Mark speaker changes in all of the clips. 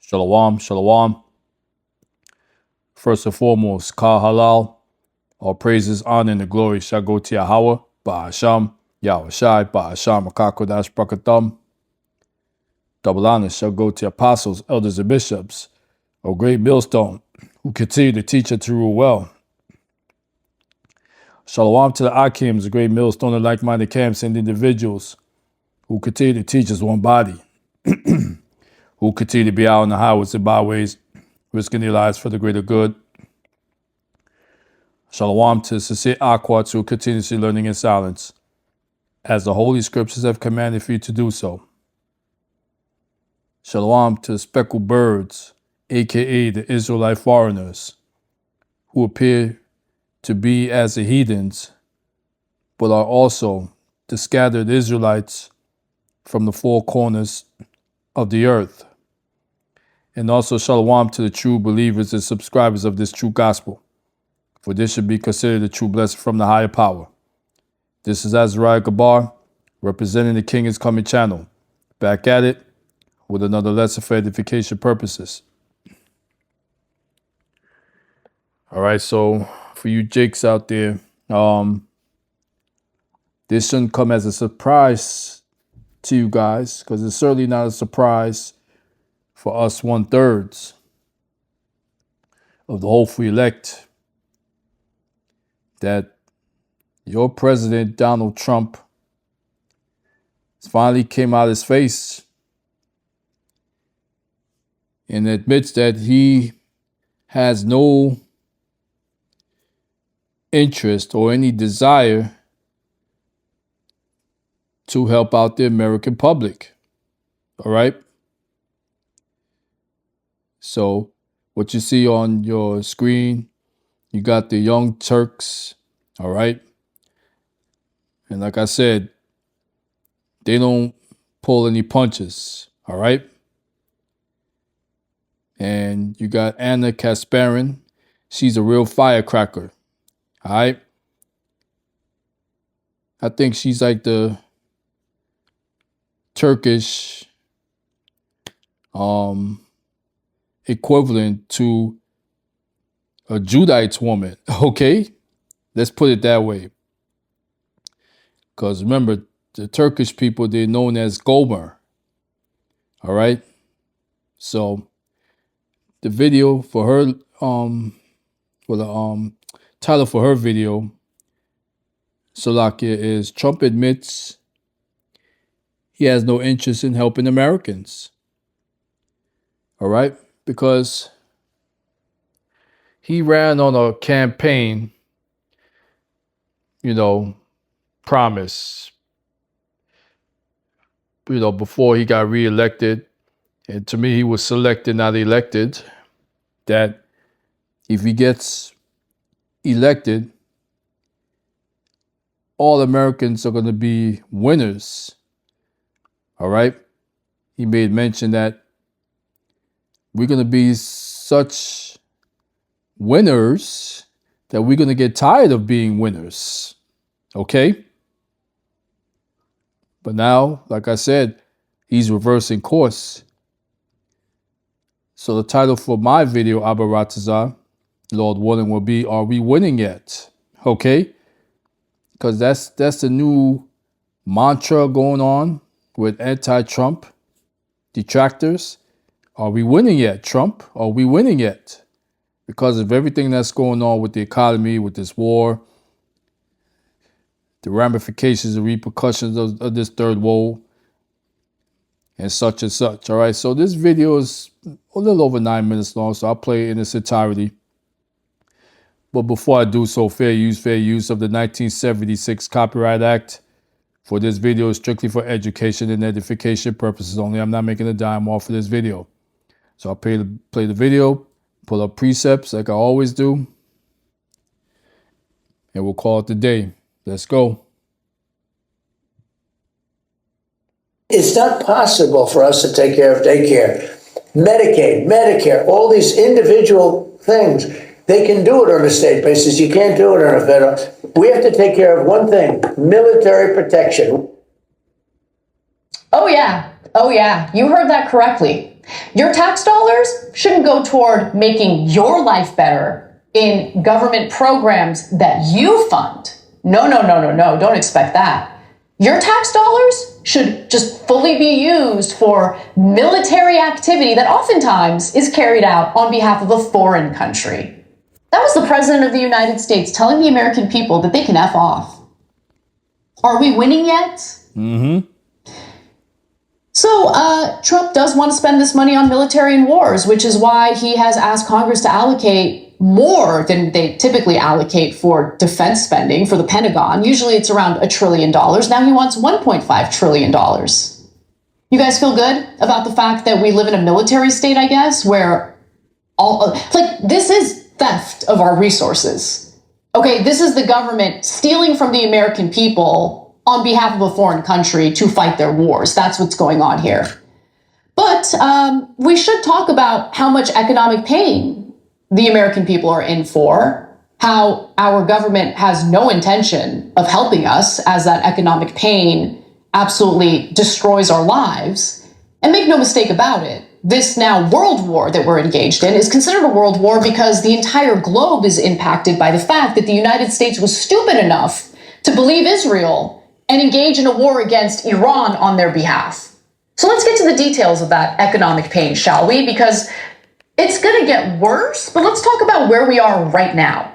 Speaker 1: Shalom, shalom. First and foremost, Kal Halal. All praises, honor, and the glory shall go to Yahweh, Ba'asham, Yahweh Shai, Ba'asham, Akakodash, Brakatham. Double honor shall go to apostles, elders, and bishops, a great millstone, who continue to teach and to rule well. Shalom to the Akims, a great millstone of like-minded camps and individuals who continue to teach as one body, who continue to be out on the highways and byways, risking their lives for the greater good. Shalom to sincere Aquats who are continuously learning in silence, as the Holy Scriptures have commanded for you to do so. Shalom to the speckled birds, aka the Israelite foreigners, who appear to be as the heathens, but are also the scattered Israelites from the four corners of the earth. And also shalom to the true believers and subscribers of this true gospel, for this should be considered a true blessing from the higher power. This is Azariah Gabar, representing the King is Coming channel, back at it with another lesson for edification purposes. All right, so for you Jakes out there, this shouldn't come as a surprise to you guys, because it's certainly not a surprise for us 1/3 of the hopeful elect that your president, Donald Trump, finally came out his face and admits that he has no interest or any desire to help out the American public. All right? So what you see on your screen, you got the Young Turks, all right? And like I said, they don't pull any punches, all right? And you got Anna Kasparin. She's a real firecracker, all right? I think she's like the Turkish equivalent to a Judite woman, okay? Let's put it that way. Because remember, the Turkish people, they're known as Gomer, all right? So the video for her, title for her video, Salakia, is Trump admits he has no interest in helping Americans. All right? Because he ran on a campaign, promise, before he got reelected. And to me, he was selected, not elected, that if he gets elected, all Americans are going to be winners. All right? He made mention that we're going to be such winners that we're going to get tired of being winners. Okay? But now, like I said, he's reversing course. So the title for my video, Abba Ratazar, Lord willing, will be, Are We Winning Yet? Okay? Because that's the new mantra going on with anti-Trump detractors. Are we winning yet, Trump? Are we winning yet? Because of everything that's going on with the economy, with this war, the ramifications and repercussions of this third world, and such and such. All right, so this video is a little over 9 minutes long, so I'll play it in its entirety. But before I do so, fair use of the 1976 Copyright Act for this video is strictly for education and edification purposes only. I'm not making a dime off of this video. So I'll play the video, pull up precepts like I always do, and we'll call it a day. Let's go.
Speaker 2: It's not possible for us to take care of daycare, Medicaid, Medicare, all these individual things. They can do it on a state basis. You can't do it on a federal. We have to take care of one thing: military protection.
Speaker 3: Oh, yeah. Oh, yeah, you heard that correctly. Your tax dollars shouldn't go toward making your life better in government programs that you fund. No, no, no, no, no, don't expect that. Your tax dollars should just fully be used for military activity that oftentimes is carried out on behalf of a foreign country. That was the President of the United States telling the American people that they can F off. Are we winning yet? So Trump does want to spend this money on military and wars, which is why he has asked Congress to allocate more than they typically allocate for defense spending for the Pentagon. Usually it's around $1 trillion. Now he wants $1.5 trillion. You guys feel good about the fact that we live in a military state, I guess, where this is theft of our resources. Okay, this is the government stealing from the American people on behalf of a foreign country to fight their wars. That's what's going on here. But we should talk about how much economic pain the American people are in for, how our government has no intention of helping us as that economic pain absolutely destroys our lives. And make no mistake about it, this now world war that we're engaged in is considered a world war because the entire globe is impacted by the fact that the United States was stupid enough to believe Israel and engage in a war against Iran on their behalf. So let's get to the details of that economic pain, shall we? Because it's going to get worse, but let's talk about where we are right now.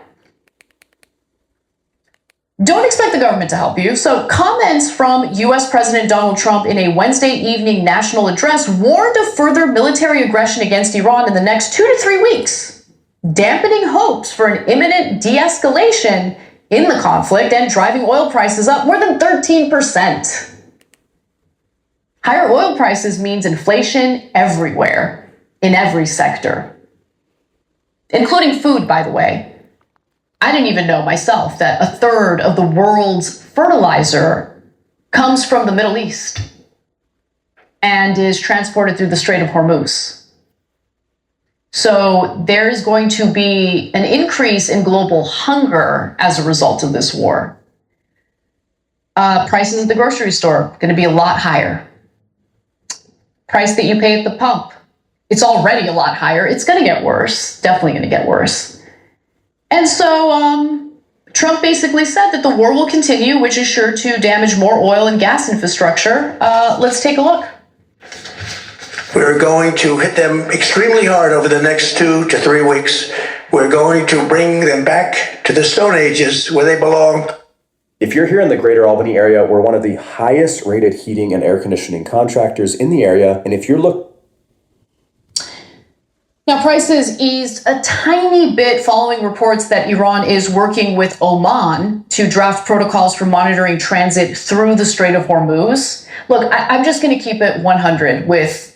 Speaker 3: Don't expect the government to help you. So comments from US President Donald Trump in a Wednesday evening national address warned of further military aggression against Iran in the next 2 to 3 weeks, dampening hopes for an imminent de-escalation in the conflict and driving oil prices up more than 13%. Higher oil prices means inflation everywhere, in every sector, including food, by the way. I didn't even know myself that a third of the world's fertilizer comes from the Middle East and is transported through the Strait of Hormuz. So there's going to be an increase in global hunger as a result of this war. Prices at the grocery store going to be a lot higher. Price that you pay at the pump, it's already a lot higher. It's going to get worse, definitely going to get worse. And so Trump basically said that the war will continue, which is sure to damage more oil and gas infrastructure. Let's take a look.
Speaker 2: We're going to hit them extremely hard over the next 2 to 3 weeks. We're going to bring them back to the Stone Ages where they belong.
Speaker 4: If you're here in the greater Albany area, we're one of the highest rated heating and air conditioning contractors in the area. And if you're
Speaker 3: Now, prices eased a tiny bit following reports that Iran is working with Oman to draft protocols for monitoring transit through the Strait of Hormuz. Look, I'm just going to keep it 100 with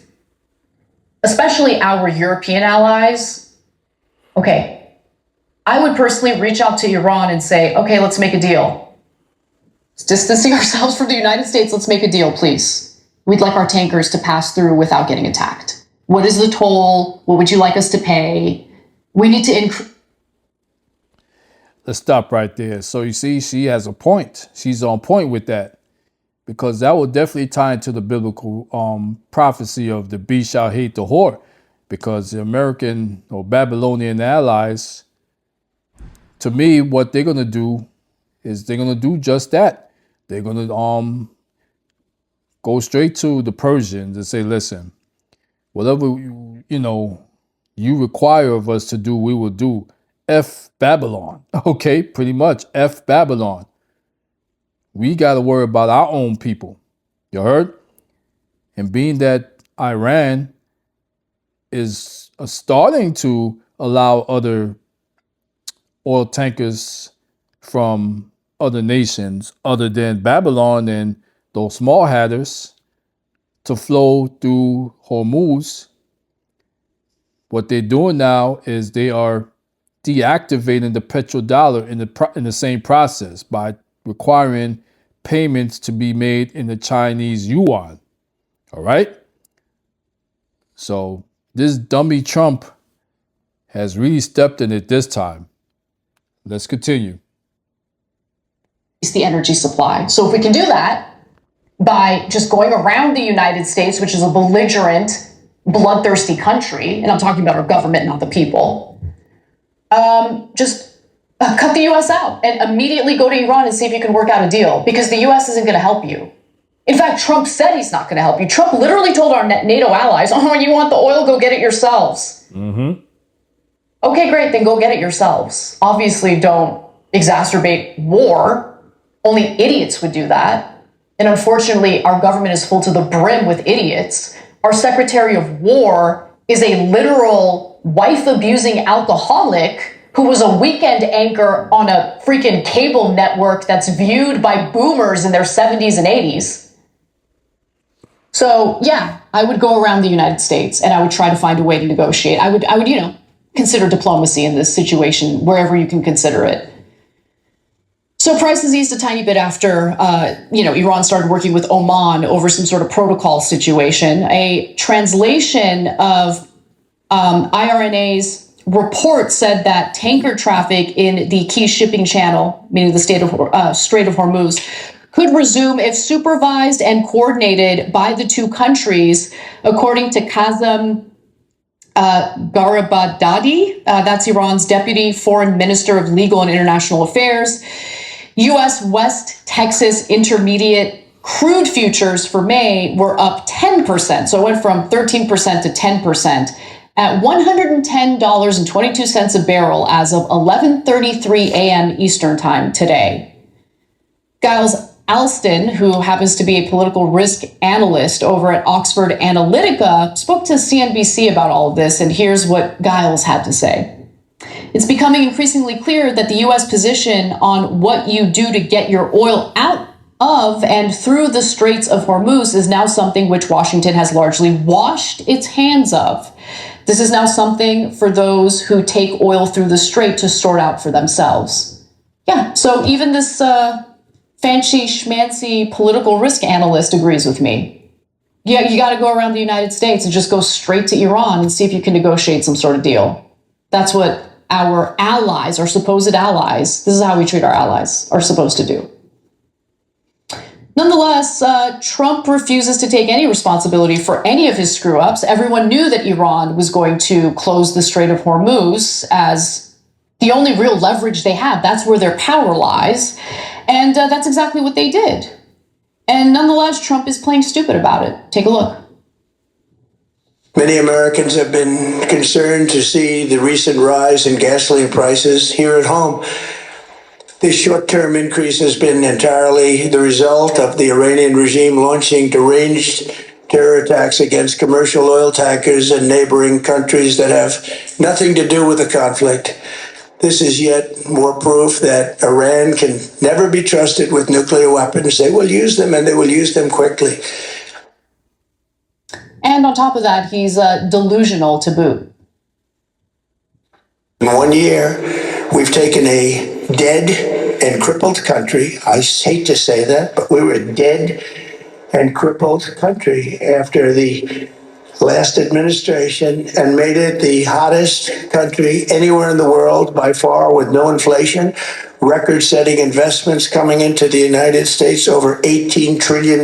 Speaker 3: especially our European allies. Okay, I would personally reach out to Iran and say, okay, let's make a deal. Distancing ourselves from the United States, let's make a deal, please. We'd like our tankers to pass through without getting attacked. What is the toll? What would you like us to pay? We need to increase.
Speaker 1: Let's stop right there. So you see, she has a point. She's on point with that. Because that will definitely tie into the biblical prophecy of the beast shall hate the whore. Because the American or Babylonian allies, to me, what they're going to do is they're going to do just that. They're going to go straight to the Persians and say, listen, whatever, you require of us to do, we will do. F Babylon. Okay, pretty much. F Babylon. We got to worry about our own people. You heard? And being that Iran is starting to allow other oil tankers from other nations other than Babylon and those small hatters to flow through Hormuz, what they're doing now is they are deactivating the petrodollar in the same process by requiring payments to be made in the Chinese yuan. All right? So this dummy Trump has really stepped in it this time. Let's continue.
Speaker 3: The energy supply. So if we can do that, by just going around the United States, which is a belligerent, bloodthirsty country, and I'm talking about our government, not the people, just cut the US out and immediately go to Iran and see if you can work out a deal, because the US isn't going to help you. In fact, Trump said he's not going to help you. Trump literally told our NATO allies, oh, you want the oil, go get it yourselves.
Speaker 1: Mm-hmm.
Speaker 3: Okay, great, then go get it yourselves. Obviously, don't exacerbate war. Only idiots would do that. And unfortunately, our government is full to the brim with idiots. Our Secretary of War is a literal wife-abusing alcoholic who was a weekend anchor on a freaking cable network that's viewed by boomers in their 70s and 80s. So, yeah, I would go around the United States and I would try to find a way to negotiate. I would, consider diplomacy in this situation, wherever you can consider it. So prices eased a tiny bit after, Iran started working with Oman over some sort of protocol situation. A translation of IRNA's report said that tanker traffic in the key shipping channel, meaning the Strait of Hormuz, could resume if supervised and coordinated by the two countries, according to Kazem Garibaldadi, that's Iran's Deputy Foreign Minister of Legal and International Affairs. U.S. West Texas Intermediate crude futures for May were up 10%, so it went from 13% to 10%, at $110.22 a barrel as of 11:33 a.m. Eastern Time today. Giles Alston, who happens to be a political risk analyst over at Oxford Analytica, spoke to CNBC about all of this, and here's what Giles had to say. It's becoming increasingly clear that the U.S. position on what you do to get your oil out of and through the Straits of Hormuz is now something which Washington has largely washed its hands of. This is now something for those who take oil through the strait to sort out for themselves. Yeah, so even this fancy schmancy political risk analyst agrees with me. Yeah, you got to go around the United States and just go straight to Iran and see if you can negotiate some sort of deal. That's what our allies, our supposed allies, this is how we treat our allies, are supposed to do. Nonetheless, Trump refuses to take any responsibility for any of his screw-ups. Everyone knew that Iran was going to close the Strait of Hormuz as the only real leverage they have. That's where their power lies. And that's exactly what they did. And nonetheless, Trump is playing stupid about it. Take a look.
Speaker 2: Many Americans have been concerned to see the recent rise in gasoline prices here at home. This short-term increase has been entirely the result of the Iranian regime launching deranged terror attacks against commercial oil tankers in neighboring countries that have nothing to do with the conflict. This is yet more proof that Iran can never be trusted with nuclear weapons. They will use them, and they will use them quickly.
Speaker 3: And on top of that, he's delusional to boot.
Speaker 2: In 1 year, we've taken a dead and crippled country. I hate to say that, but we were a dead and crippled country after the last administration and made it the hottest country anywhere in the world by far, with no inflation, record-setting investments coming into the United States, over $18 trillion,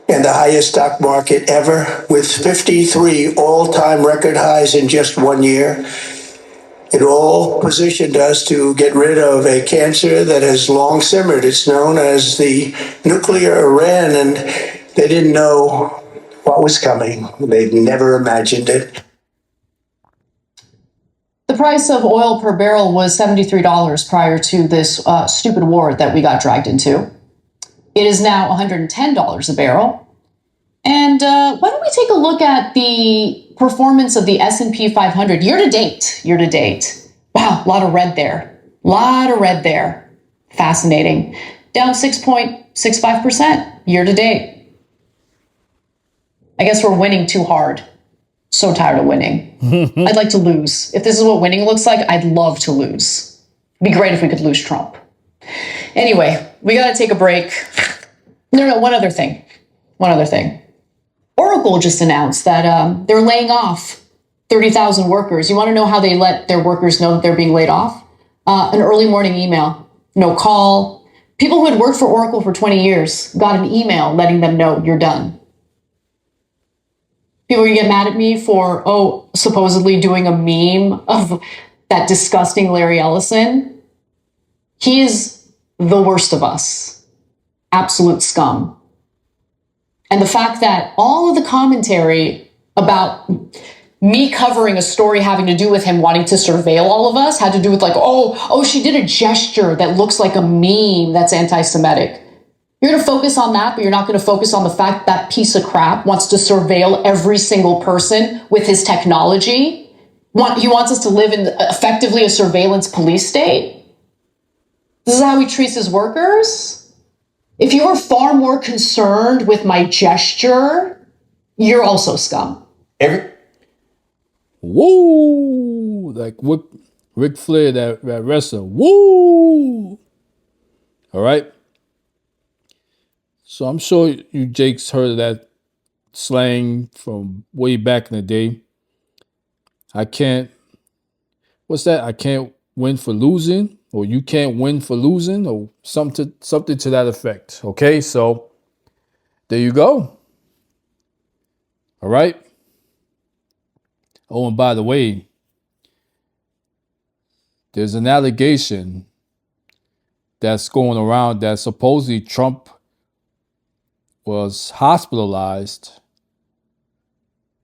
Speaker 2: and the highest stock market ever, with 53 all-time record highs in just 1 year. It all positioned us to get rid of a cancer that has long simmered. It's known as the nuclear Iran, and they didn't know what was coming. They'd never imagined it.
Speaker 3: The price of oil per barrel was $73 prior to this stupid war that we got dragged into. It is now $110 a barrel. And why don't we take a look at the performance of the S&P 500 year to date? Wow, a lot of red there. Fascinating. Down 6.65% year to date. I guess we're winning too hard. So tired of winning. I'd like to lose. If this is what winning looks like, I'd love to lose. It'd be great if we could lose Trump. Anyway, we got to take a break. No, one other thing. Oracle just announced that they're laying off 30,000 workers. You want to know how they let their workers know that they're being laid off? An early morning email. No call, People who had worked for Oracle for 20 years got an email letting them know you're done. People are gonna get mad at me for, supposedly doing a meme of that disgusting Larry Ellison. He is the worst of us. Absolute scum. And the fact that all of the commentary about me covering a story having to do with him wanting to surveil all of us had to do with like, she did a gesture that looks like a meme that's anti-Semitic. You're going to focus on that, but you're not going to focus on the fact that piece of crap wants to surveil every single person with his technology. He wants us to live in effectively a surveillance police state. This is how he treats his workers. If you are far more concerned with my gesture, you're also scum.
Speaker 1: Woo! Like Ric Flair, that wrestler. Woo! All right. So I'm sure you Jakes heard of that slang from way back in the day. I can't win for losing, or you can't win for losing, or something to that effect. Okay, so there you go. All right. Oh, and by the way, there's an allegation that's going around that supposedly Trump was hospitalized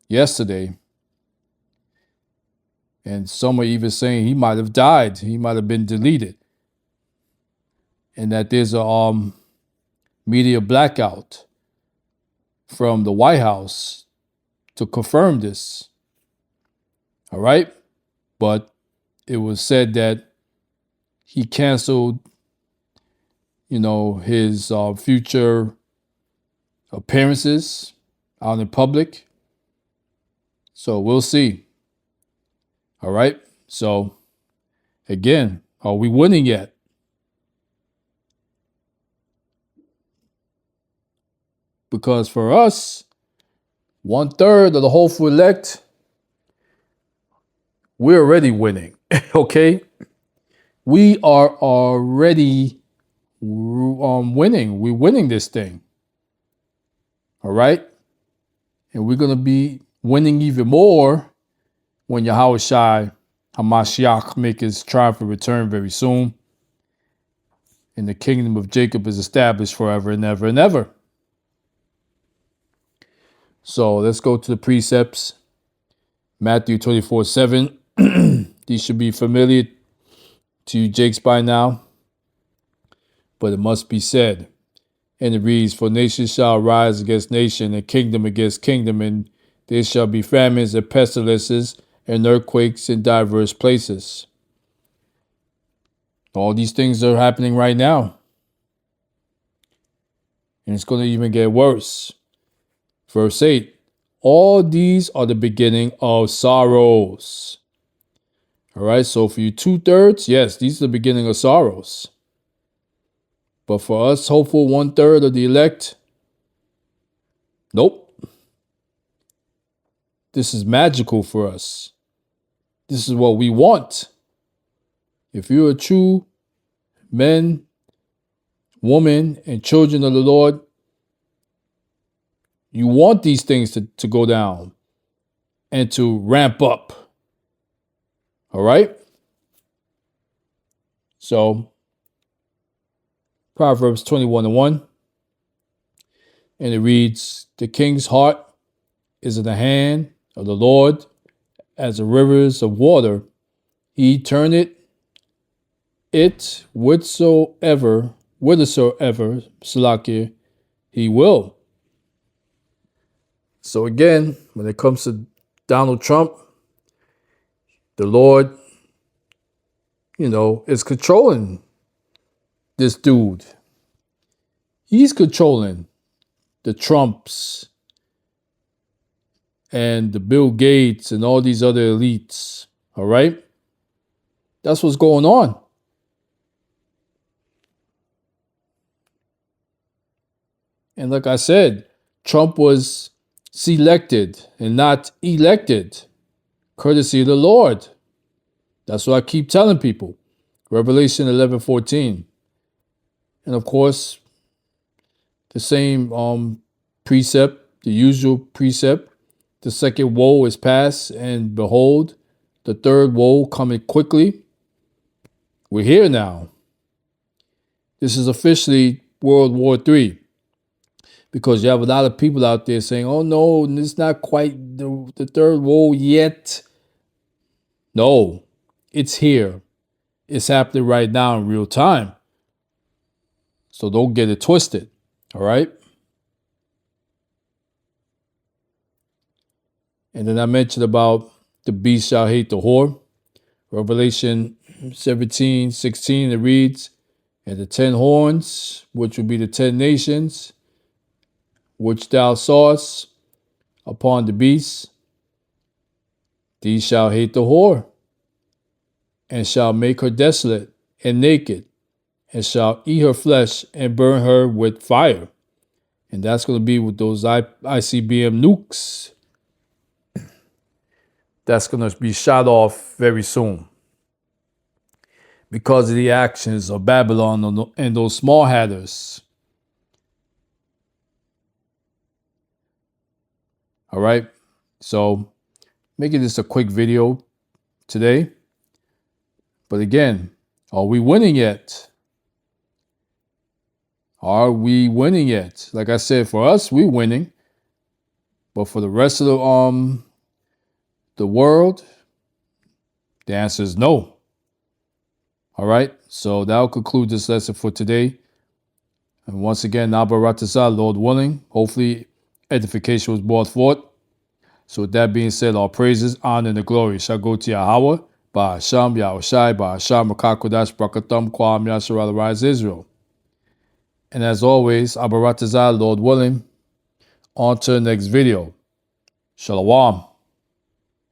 Speaker 1: yesterday. And some are even saying he might have died. He might have been deleted. And that there's a media blackout from the White House to confirm this. All right? But it was said that he canceled, his future appearances out in public. So we'll see. All right. So again, are we winning yet? Because for us, 1/3 of the hopeful elect, we're already winning. Okay. We are already winning. We're winning this thing. All right. And we're going to be winning even more when Yahweh Shai HaMashiach make his triumphant return very soon. And the kingdom of Jacob is established forever and ever and ever. So let's go to the precepts. Matthew 24:7. These should be familiar to you Jakes by now. But it must be said. And it reads, for nation shall rise against nation, and kingdom against kingdom, and there shall be famines and pestilences and earthquakes in diverse places. All these things are happening right now. And it's going to even get worse. Verse 8, all these are the beginning of sorrows. All right, so for you 2/3, yes, these are the beginning of sorrows. But for us, hopeful 1/3 of the elect, nope. This is magical for us. This is what we want. If you're a true men, woman, and children of the Lord, you want these things to go down and to ramp up. All right? So, Proverbs 21:1. And it reads, the king's heart is in the hand of the Lord as the rivers of water. He turneth it whithersoever, Salakia, he will. So again, when it comes to Donald Trump, the Lord, is controlling this dude. He's controlling the Trumps and the Bill Gates and all these other elites. All right? That's what's going on. And like I said, Trump was selected and not elected, courtesy of the Lord. That's what I keep telling people. Revelation 11:14. And of course, the same precept, the usual precept. The second woe is past, and behold, the third woe coming quickly. We're here now. This is officially World War III. Because you have a lot of people out there saying, oh no, it's not quite the third woe yet. No, it's here. It's happening right now in real time. So don't get it twisted. All right? And then I mentioned about the beast shall hate the whore. Revelation 17:16, it reads, and the 10 horns, which will be the 10 nations, which thou sawest upon the beast, these shall hate the whore, and shall make her desolate and naked, and shall eat her flesh and burn her with fire. And that's going to be with those ICBM nukes. That's going to be shot off very soon because of the actions of Babylon and those small hatters. All right, so making this a quick video today. But again, are we winning yet? Are we winning yet? Like I said, for us, we're winning. But for the rest of the world, the answer is no. All right, so that'll conclude this lesson for today. And once again, Abba Ratazah, Lord willing, hopefully edification was brought forth. So with that being said, all praises, honor, and the glory shall go to Yahweh, Ba'asham, Yahushai, Ba'asham, Makakodash, Brakatam, Kwam, Yasharal, Rise Israel. And as always, Abba Ratazah, Lord willing, on to the next video. Shalom.